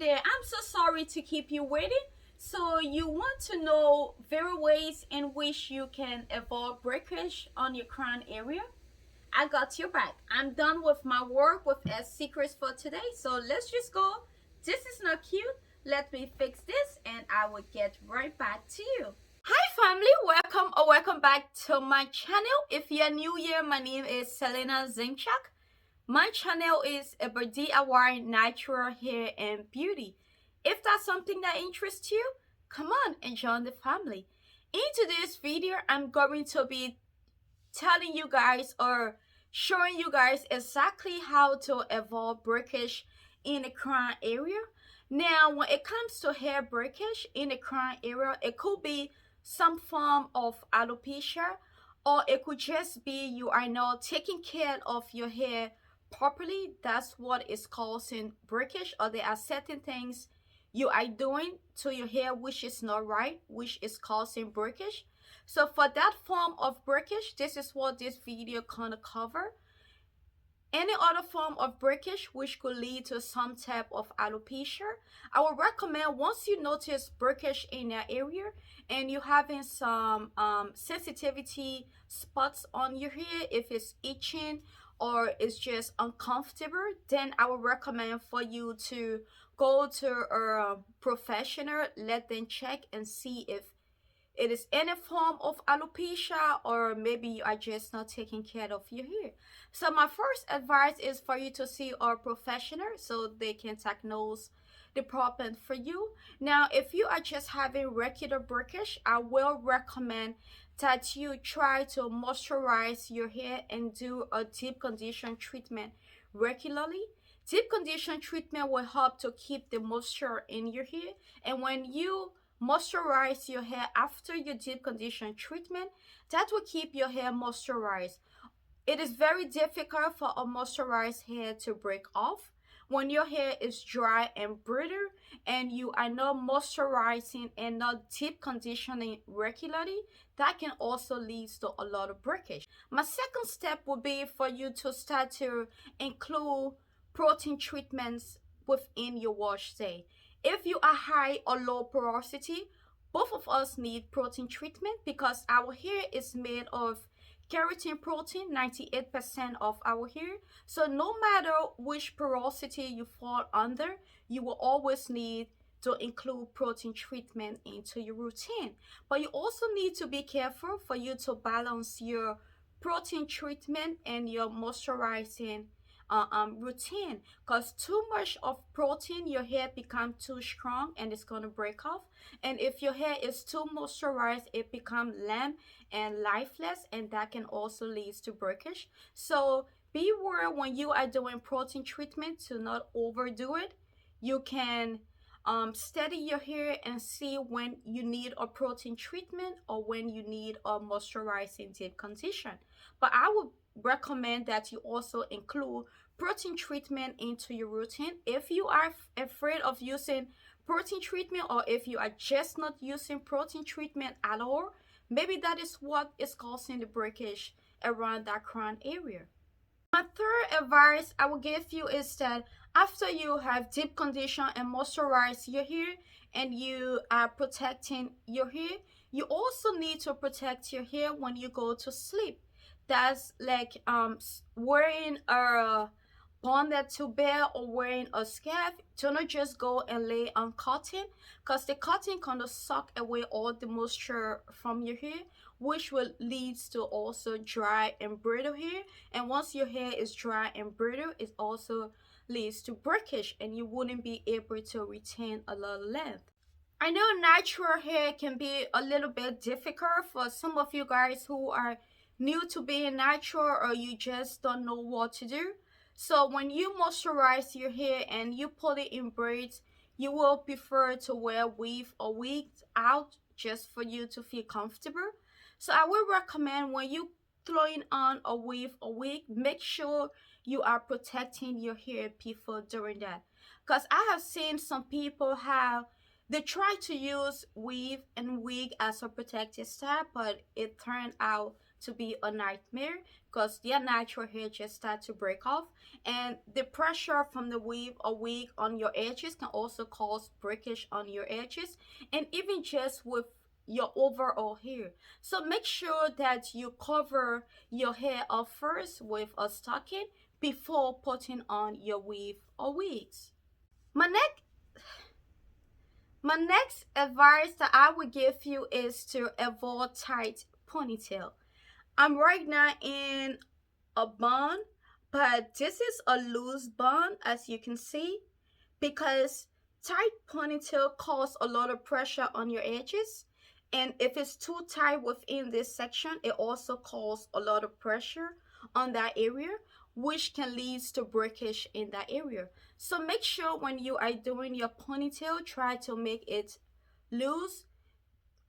there. I'm so sorry to keep you waiting. So you want to know various ways in which you can avoid breakage on your crown area? I got your back. I'm done with my work with secrets for today. So let's just go. This is not cute. Let me fix this and I will get right back to you. Hi family, welcome back to my channel. If you're new here, my name is selinazinchuk. My channel is a Breading award natural hair and beauty. If that's something that interests you, come on and join the family. In today's video, I'm going to be telling you guys or showing you guys exactly how to avoid breakage in the crown area. Now, when it comes to hair breakage in the crown area, it could be some form of alopecia, or it could just be you are not taking care of your hair properly. That's what is causing breakage, or there are certain things you are doing to your hair which is not right, which is causing breakage. So for that form of breakage, this is what this video gonna cover. Any other form of breakage which could lead to some type of alopecia, I would recommend, once you notice breakage in your area and you're having some sensitivity spots on your hair, if it's itching or it's just uncomfortable, then I would recommend for you to go to a professional, let them check and see if it is any form of alopecia, or maybe you are just not taking care of your hair. So my first advice is for you to see a professional so they can diagnose the problem for you. Now, if you are just having regular breakage, I will recommend that you try to moisturize your hair and do a deep condition treatment regularly. Deep condition treatment will help to keep the moisture in your hair, and when you moisturize your hair after your deep condition treatment, that will keep your hair moisturized. It is very difficult for a moisturized hair to break off when your hair is dry and brittle and you are not moisturizing and not deep conditioning regularly. That can also lead to a lot of breakage. My second step would be for you to start to include protein treatments within your wash day. If you are high or low porosity, both of us need protein treatment because our hair is made of keratin protein, 98% of our hair. So no matter which porosity you fall under, you will always need to include protein treatment into your routine. But you also need to be careful for you to balance your protein treatment and your moisturizing routine, because too much of protein, your hair become too strong and it's going to break off, and if your hair is too moisturized, it become limp and lifeless, and that can also lead to breakage. So be aware when you are doing protein treatment to not overdo it. You can study your hair and see when you need a protein treatment or when you need a moisturizing deep condition. But I would recommend that you also include protein treatment into your routine. If you are afraid of using protein treatment, or if you are just not using protein treatment at all, maybe that is what is causing the breakage around that crown area. My third advice I will give you is that after you have deep condition and moisturize your hair and you are protecting your hair, you also need to protect your hair when you go to sleep. That's like wearing a bonded to bed or wearing a scarf. Do not just go and lay on cotton, because the cotton kind of suck away all the moisture from your hair, which will lead to also dry and brittle hair. And once your hair is dry and brittle, it also leads to breakage and you wouldn't be able to retain a lot of length. I know natural hair can be a little bit difficult for some of you guys who are new to being natural, or you just don't know what to do. So when you moisturize your hair and you put it in braids, you will prefer to wear weave or wigs out just for you to feel comfortable. So I would recommend when you throwing on a weave or wig, make sure you are protecting your hair before doing that. Because I have seen some people they try to use weave and wig as a protective style, but it turned out to be a nightmare because their natural hair just start to break off, and the pressure from the weave or wig on your edges can also cause breakage on your edges, and even just with your overall hair. So make sure that you cover your hair up first with a stocking before putting on your weave or wigs. My next my next advice that I would give you is to avoid tight ponytail. I'm right now in a bun, but this is a loose bun as you can see, because tight ponytail cause a lot of pressure on your edges, and if it's too tight within this section, it also causes a lot of pressure on that area, which can lead to breakage in that area. So make sure when you are doing your ponytail, try to make it loose.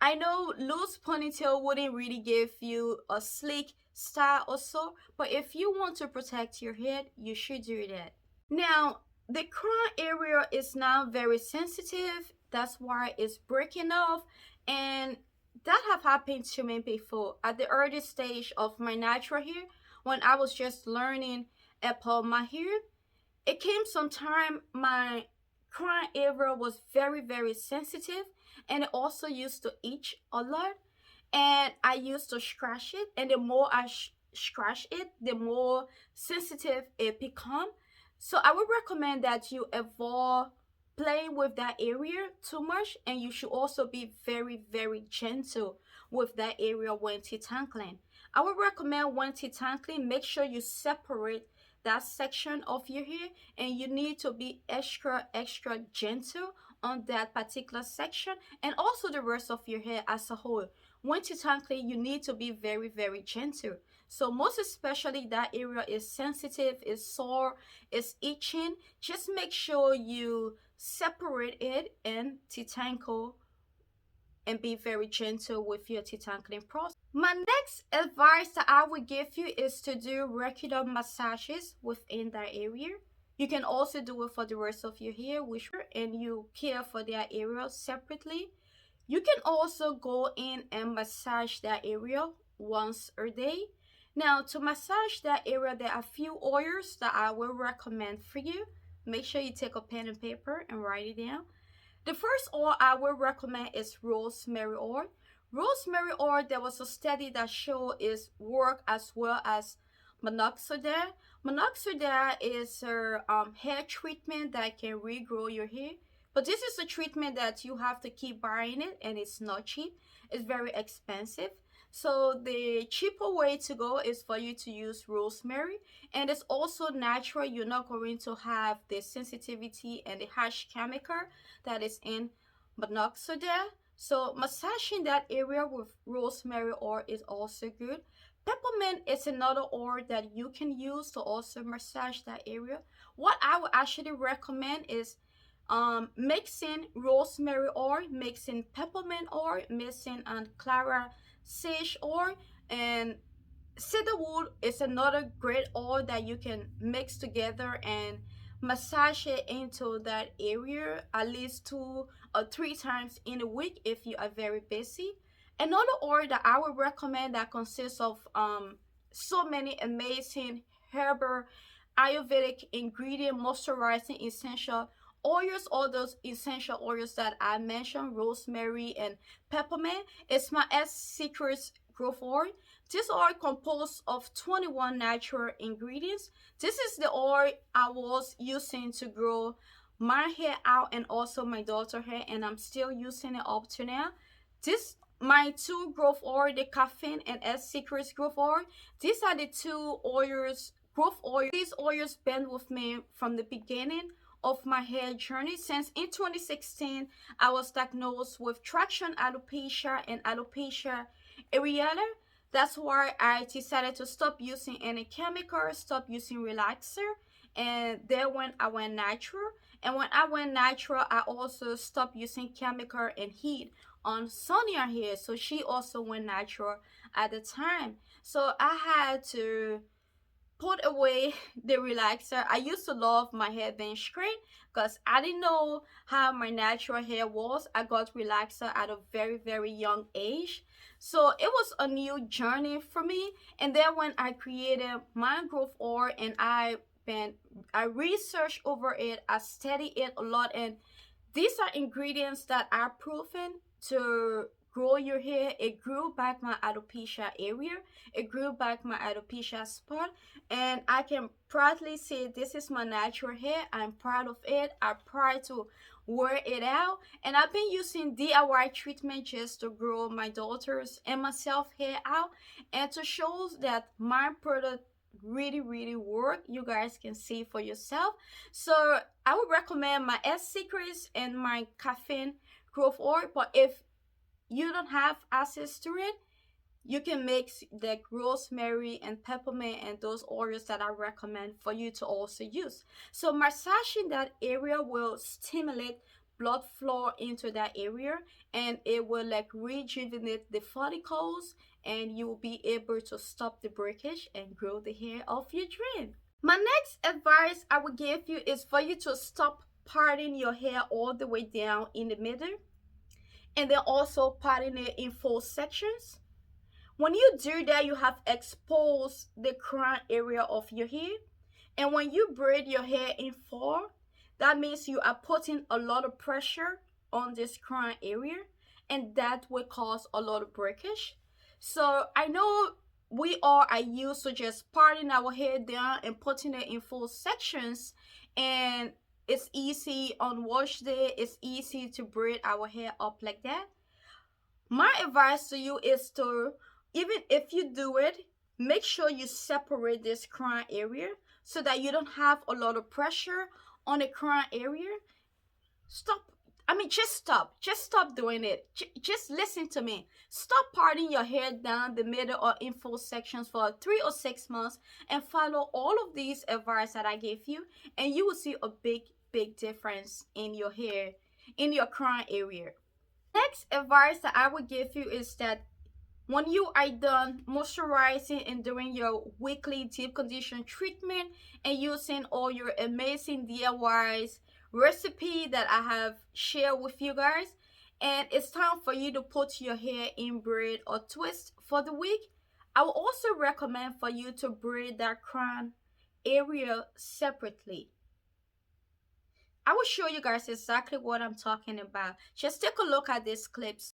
I know loose ponytail wouldn't really give you a sleek style or so, but if you want to protect your head, you should do that. Now, the crown area is now very sensitive. That's why it's breaking off, and that have happened to me before at the early stage of my natural hair when I was just learning about my hair. It came sometime my crown area was very sensitive, and it also used to itch a lot, and I used to scratch it, and the more I scratch it, the more sensitive it become. So I would recommend that you avoid playing with that area too much, and you should also be very gentle with that area when detangling. I would recommend when detangling, make sure you separate that section of your hair, and you need to be extra gentle on that particular section, and also the rest of your hair as a whole. When detangling, you need to be very gentle. So most especially that area is sensitive, is sore, is itching. Just make sure you separate it and detangle, and be very gentle with your detangling process. My next advice that I would give you is to do regular massages within that area. You can also do it for the rest of your hair, and you care for that area separately. You can also go in and massage that area once a day. Now, to massage that area, there are a few oils that I will recommend for you. Make sure you take a pen and paper and write it down. The first oil I would recommend is rosemary oil. Rosemary oil, there was a study that showed is work as well as minoxidil. Minoxidil is a hair treatment that can regrow your hair. But this is a treatment that you have to keep buying it, and it's not cheap. It's very expensive. So the cheaper way to go is for you to use rosemary, and it's also natural. You're not going to have the sensitivity and the harsh chemical that is in minoxidil. So massaging that area with rosemary oil is also good. Peppermint is another oil that you can use to also massage that area. What I would actually recommend is mixing rosemary oil, mixing peppermint oil, mixing clara sage oil, and cedarwood is another great oil that you can mix together and massage it into that area at least 2 or 3 times in a week if you are very busy. Another oil that I would recommend that consists of so many amazing herbal Ayurvedic ingredient, moisturizing essential oils, all those essential oils that I mentioned, rosemary and peppermint, is my S Secrets Growth Oil. This oil composed of 21 natural ingredients. This is the oil I was using to grow my hair out and also my daughter's hair, and I'm still using it up to now. This my two growth oil, the caffeine and S Secrets Growth Oil. These are the two oils, growth oil. These oils been with me from the beginning of my hair journey. Since in 2016, I was diagnosed with traction alopecia and alopecia areata. That's why I decided to stop using any chemicals, stop using relaxer, and then when I went natural. And when I went natural, I also stopped using chemical and heat on Sonia hair, so she also went natural at the time. So I had to put away the relaxer. I used to love my hair being straight because I didn't know how my natural hair was. I got relaxer at a very young age, so it was a new journey for me. And then when I created my growth oil, and been I researched over it, I studied it a lot, and these are ingredients that are proven to grow your hair. It grew back my alopecia area. It grew back my alopecia spot. And I can proudly say this is my natural hair. I'm proud of it. I'm proud to wear it out. And I've been using DIY treatment just to grow my daughters and myself hair out, and to show that my product really work. You guys can see for yourself. So I would recommend my S Secrets and my caffeine growth oil. But if you don't have access to it, you can mix the rosemary and peppermint and those oils that I recommend for you to also use. So massaging that area will stimulate blood flow into that area, and it will like rejuvenate the follicles, and you will be able to stop the breakage and grow the hair of your dream. My next advice I would give you is for you to stop parting your hair all the way down in the middle, and then also parting it in full sections. When you do that, you have exposed the crown area of your hair. And when you braid your hair in four, that means you are putting a lot of pressure on this crown area, and that will cause a lot of breakage. So I know we all are used to just parting our hair down and putting it in full sections, and it's easy on wash day, it's easy to braid our hair up like that. My advice to you is to, even if you do it, make sure you separate this crown area so that you don't have a lot of pressure on the crown area. Stop. I mean, just stop. Just stop doing it. Just listen to me. Stop parting your hair down the middle or in full sections for 3 or 6 months, and follow all of these advice that I gave you, and you will see a big difference in your hair, in your crown area. Next advice that I would give you is that when you are done moisturizing and doing your weekly deep condition treatment and using all your amazing DIYs recipe that I have shared with you guys, and it's time for you to put your hair in braid or twist for the week, I will also recommend for you to braid that crown area separately. I will show you guys exactly what I'm talking about. Just take a look at these clips.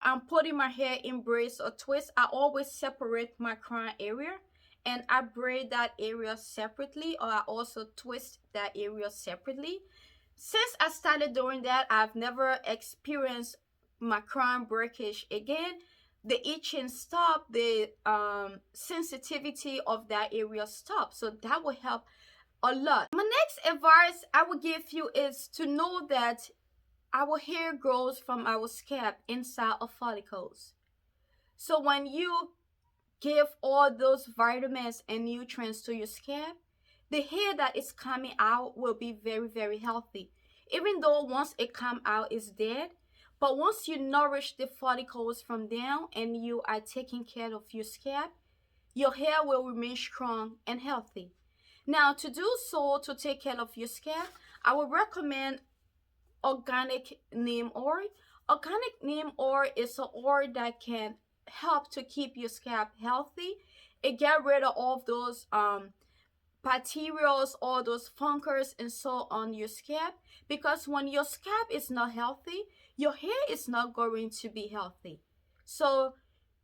I'm putting my hair in braids or twists, I always separate my crown area, and I braid that area separately, or I also twist that area separately. Since I started doing that, I've never experienced my crown breakage again. The itching stopped, the sensitivity of that area stopped, so that will help a lot. My next advice I would give you is to know that our hair grows from our scalp inside of follicles. So when you give all those vitamins and nutrients to your scalp, the hair that is coming out will be very healthy. Even though once it come out is dead, but once you nourish the follicles from down and you are taking care of your scalp, your hair will remain strong and healthy. Now, to do so, to take care of your scalp, I would recommend organic neem oil. Organic neem oil is an oil that can help to keep your scalp healthy. It get rid of all of those bacteria, all those funkers and so on your scalp, because when your scalp is not healthy, your hair is not going to be healthy. So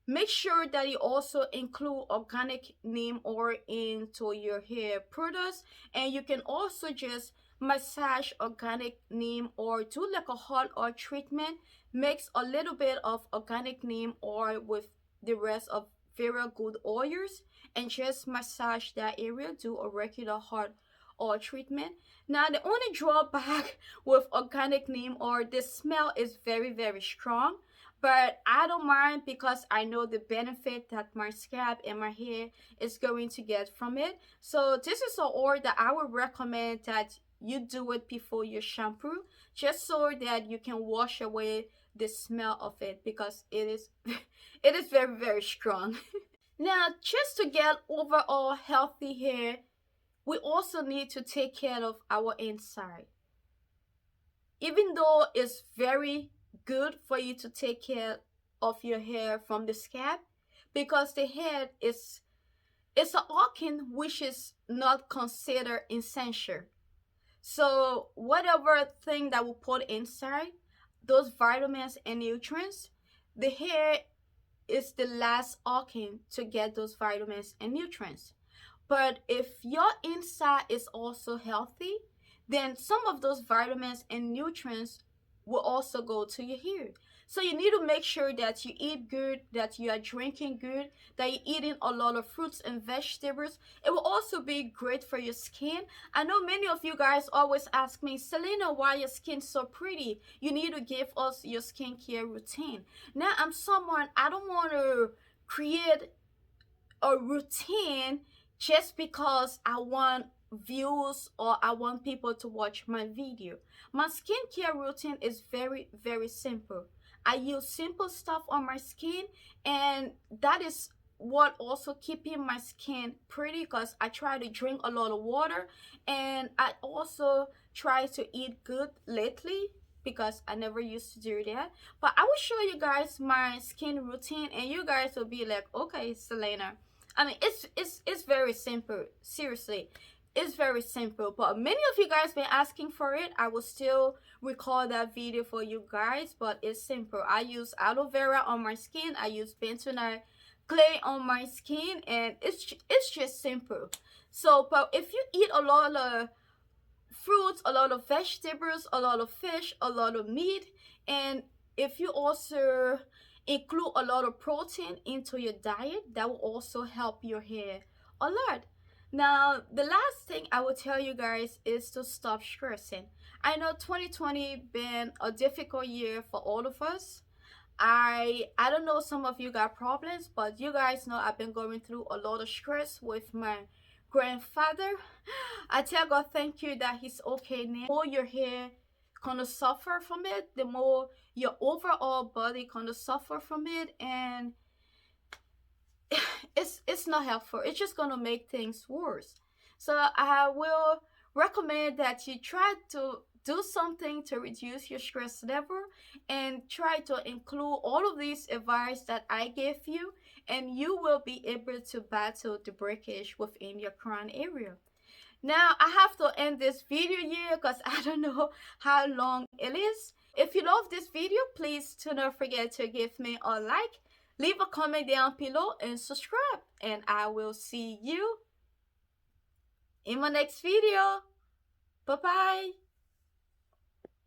make sure that you also include organic neem oil into your hair products, and you can also just massage organic neem oil, do like a hot oil treatment, mix a little bit of organic neem oil with the rest of very good oils and just massage that area, do a regular hot oil treatment. Now the only drawback with organic neem oil, the smell is very strong, but I don't mind because I know the benefit that my scalp and my hair is going to get from it. So this is an oil that I would recommend that you do it before your shampoo, just so that you can wash away the smell of it, because it is it is very strong. Now, just to get overall healthy hair, we also need to take care of our inside. Even though it's very good for you to take care of your hair from the scalp, because the head is, it's an organ which is not considered essential. So whatever thing that we put inside, those vitamins and nutrients, the hair is the last organ to get those vitamins and nutrients. But if your inside is also healthy, then some of those vitamins and nutrients will also go to your hair. So you need to make sure that you eat good, that you are drinking good, that you're eating a lot of fruits and vegetables. It will also be great for your skin. I know many of you guys always ask me, Selena, why your skin so pretty? You need to give us your skincare routine. Now I'm someone, I don't want to create a routine just because I want views or I want people to watch my video. My skincare routine is very simple. I use simple stuff on my skin, and that is what also keeping my skin pretty, because I try to drink a lot of water, and I also try to eat good lately because I never used to do that. But I will show you guys my skin routine and you guys will be like, okay, Selena, I mean, it's very simple. Seriously, it's very simple. But many of you guys been asking for it. I will still record that video for you guys. But it's simple. I use aloe vera on my skin. I use bentonite clay on my skin, and it's just simple. So, but if you eat a lot of fruits, a lot of vegetables, a lot of fish, a lot of meat, and if you also include a lot of protein into your diet, that will also help your hair a lot. Now, the last thing I will tell you guys is to stop stressing. I know 2020 been a difficult year for all of us. I don't know, some of you got problems, but you guys know I've been going through a lot of stress with my grandfather. I tell God thank you that he's okay now. The more your hair gonna suffer from it, the more your overall body gonna suffer from it, and it's not helpful. It's just gonna make things worse. So I will recommend that you try to do something to reduce your stress level, and try to include all of these advice that I gave you, and you will be able to battle the breakage within your crown area. Now I have to end this video here because I don't know how long it is. If you love this video, please do not forget to give me a like, leave a comment down below, and subscribe. And I will see you in my next video. Bye bye.